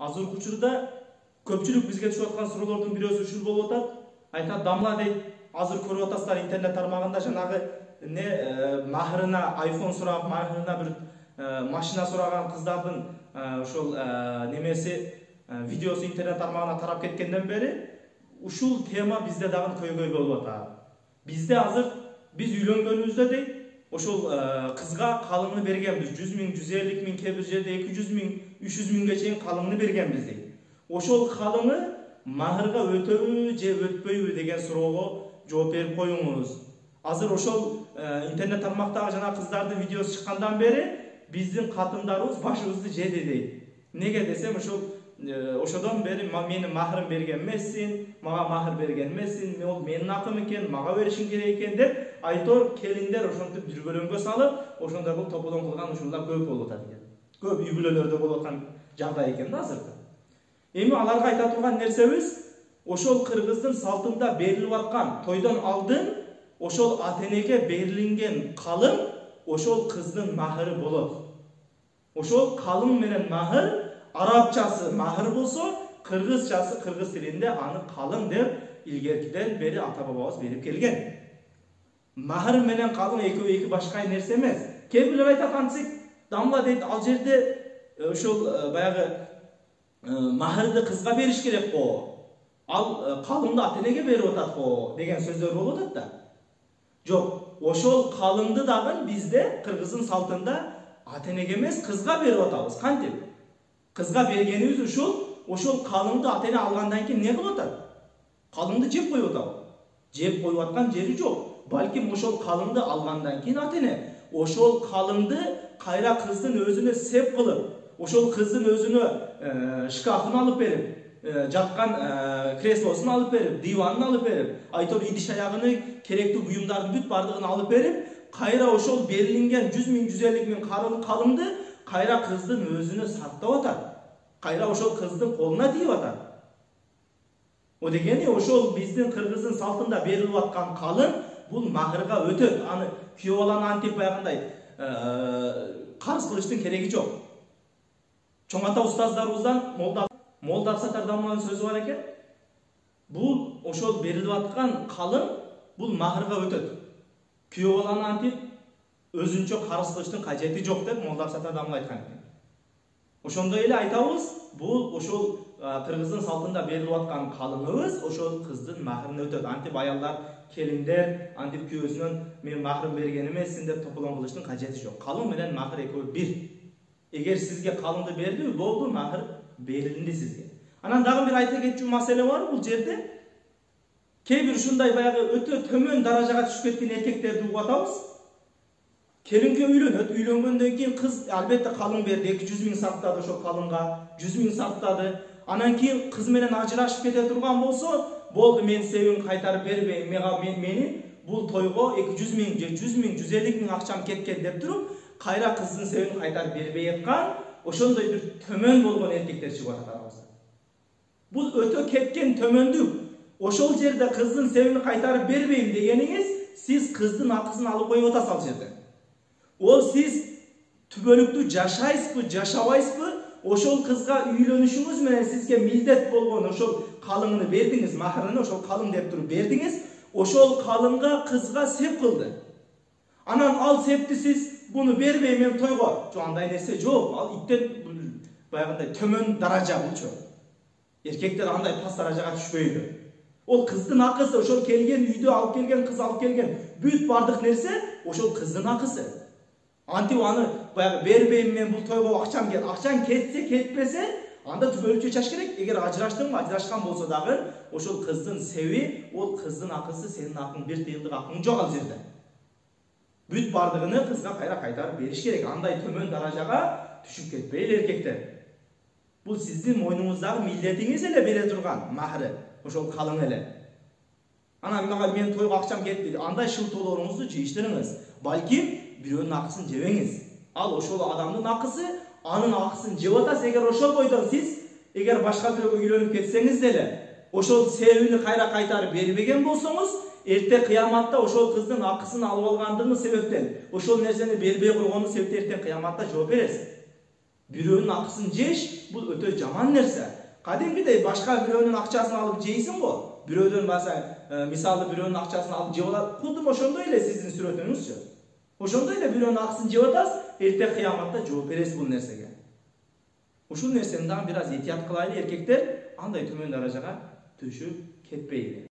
Азыркы учурда көпчүлүк бизге түшүп аткан суроолордун бирөөсү ушул болуп атат. Айтат, дамла дейт, азыр көрүп атасыздар интернет тармагында жанагы махырына iPhone сурап, махырына бир машина сураган кыздардын ошол немеси видеосу интернет тармагына тарап кеткенден бери ушул тема бизде дагы көйгөй болуп атат. Бизде азыр биз үйлөнгөнүбүздө дейт, ошол кызга калыңны бергенбиз. 100 миң, 150 миң, кээ бир жерде 200 миң, 300 миңге чейин калыңны бергенбиз дейт. Ошол калыңы махырга өтөбү же өтпөйбү деген суроого жооп берип коюңуз. Азыр ошол интернет тармактагы жана кыздардын видеосу чыккандан бери биздин катындарыбыз башыбызды жеди дейт. Неге десем, ошодон бери мени махырым берген эмессин, мага махыр берген эмессин, ол менин акым экен, мага беришиң керек экен деп айтор келиндер ошентип жүргөлөнгө салып, ошондой бул тополоң кылган ушулар көп болуп атат экен. Көп үй бүлөлөрдө болуп аткан жагдай экен да азыркы. Эми аларга айта турган нерсебиз, ошол кыргыздын салтында берилип аткан тойдон алдын ошол ата-энеге берилинген калың ошол кыздын махыры болот. Ошол калың менен махыр, арабчасы махыр болсо, кыргызчасы кыргыз тилинде аны калың деп илгеркиден бери ата бабабыз берип келген. Махыр менен калың экөө эки башка нерсе эмес. Кээ бирлер айтат, антсек дамла дейт, ал жерде ошол баягы махырды кызга бериш керек го. Ал калыңды ата-энеге берип атат го деген сөздөр болуп атат да. Жок, ошол калыңды дагы бизде кыргыздын салтында ата-энеге эмес, кызга берип атабыз. Кантип? Кызга бергенибиз ошол калыңды ата-эне алгандан кийин не кылып атат? Калыңды жеп коюп атабы? Жеп коюп аткан жери жок. Балким ошол калыңды алгандан кийин ата-эне ошол калыңды кайра кыздын өзүнө сеп кылып, ошол кыздын өзүнө шкафын алып берип, жаткан креслосун алып берип, диванын алып берип, айтор идиш аягыны, керектүү буюмдардын бүт бардыгын алып берип, кайра ошол берилинген 100 миң, 150 миң калыңды кайра кыздын өзүнө сактап атат. Кайра ошол кыздын колуна тийип атат. О дегени ошол биздин кыргыздын салтында берилип аткан калың бул махырга өтөт. Аны күйөө баланы антип баягындай карыз кылыштын кереги жок. Чоң ата устаздарыбыздан молда Абсатар дамланын сөзү бар экен. Бул ошол берилип аткан калың бул махырга өтөт. Күйөө баланы антип өзүнчө карыз кылыштын кажети жок деп молда Абсатар дамла айткан экен. Ошондой эле айтабыз, бул ошол кыргыздын салтында берилип аткан калыңыбыз ошол кыздын махырына өтөт. Антип аялдар, келиндер, антип күйөөсүнөн мен махырым берген эмесмин деп тополоң кылыштын кажети жок. Калың менен махыр экөө бир. Эгер сизге калыңды бердиби, болду, махыр берилди сизге. Анан дагы бир айта кетчү маселе бар бул жерде. Кээ бир ушундай баягы өтө төмөн даражага түшүп кеткен эркектерди угуп атабыз. Келинге үйлөнөт, үйлөнгөндөн кийин кыз албетте калың берди, 200 миң сарптады ошол калыңга, 100 миң сарптады. Анан кийин кыз менен ажырашып кете турган болсо, болду, мен себин кайтарып бербейм, мени бул тойго 200 миң же 100 миң, 150 миң акчам кеткен деп туруп, кайра кыздын себин кайтарып бербей аткан, ошондой бир төмөн болгон эркектер чыгып атат арабызда. Бул өтө кеткен төмөндүк. Ошол жерде кыздын себин кайтарып бербейм дегениңиз, сиз кыздын акысын алып коюп атасыз ал жерде. Ол сиз түбөлүктүү жашайсызбы, жашабайсызбы, ошол кызга үйлөнүшүңүз менен сизге милдет болгон ошол калыңны бердиңиз, махырын ошол калың деп туруп бердиңиз, ошол калыңга кызга сеп кылды. Анан ал септи сиз буну бербейм мен тойго. Жок, андай нерсе жок. Ал иттен баягындай төмөн даража булчу. Эркектер андай пас даражага түшпөйдү. Ол кыздын акысы, ошол келген үйдө алып келген, кыз алып келген бүт бардык нерсе ошол кыздын акысы. Антип аны баягы бербейм мен бул тойго, акчаң кетсе, кетпесе, анда түбөлүкчө чаш керек. Эгер ажыраштыңбы, ажырашкан болсо дагы ошол кыздын себи, ол кыздын акысы, сенин акың, бир тыйылдык акың жок ал жерде. Бүт бардыгыны кызга кайра кайтарып бериш керек. Андай төмөн даражага түшүп кетпейли эркектер. Бул сиздин мойнуңуздагы милдетиңиз эле бере турган махыры, ошол калың эле. Анан мен тойго акчам кетти, андай шылтоолоруңузду жыйыштырыңыз. Балким бирөөнүн акысын жебеңиз. Ал ошол адамдын акысы, анын акысын жеп атасыз. Эгер ошол бойдон сиз, эгер башка бирөөгө үйлөнүп кетсеңиз деле, ошол себебини кайра кайтарып бербеген болсоңуз, эрте кыяматта ошол кыздын акысын алып алгандыгыңыз себептен, ошол нерсени бербей койгону себептен эрте кыяматта жооп бересиз. Бирөөнүн акысын жеш бул өтө жаман нерсе. Кадимкидей башка бирөөнүн акчасын алып жейсиң го. Бирөөдөн баса мисалы бирөөнүн акчасын алып жеп алат. Кудум ошондой эле сиздин сүрөтүңүзчү. Ошондой эле бирөөнүн акысын жеп атасыз, эрте кыяматта жооп бересиз бул нерсеге. Ушул нерсени дагы бир аз этият кылайлы эркектер, андай төмөн даражага түшүп кетпейли.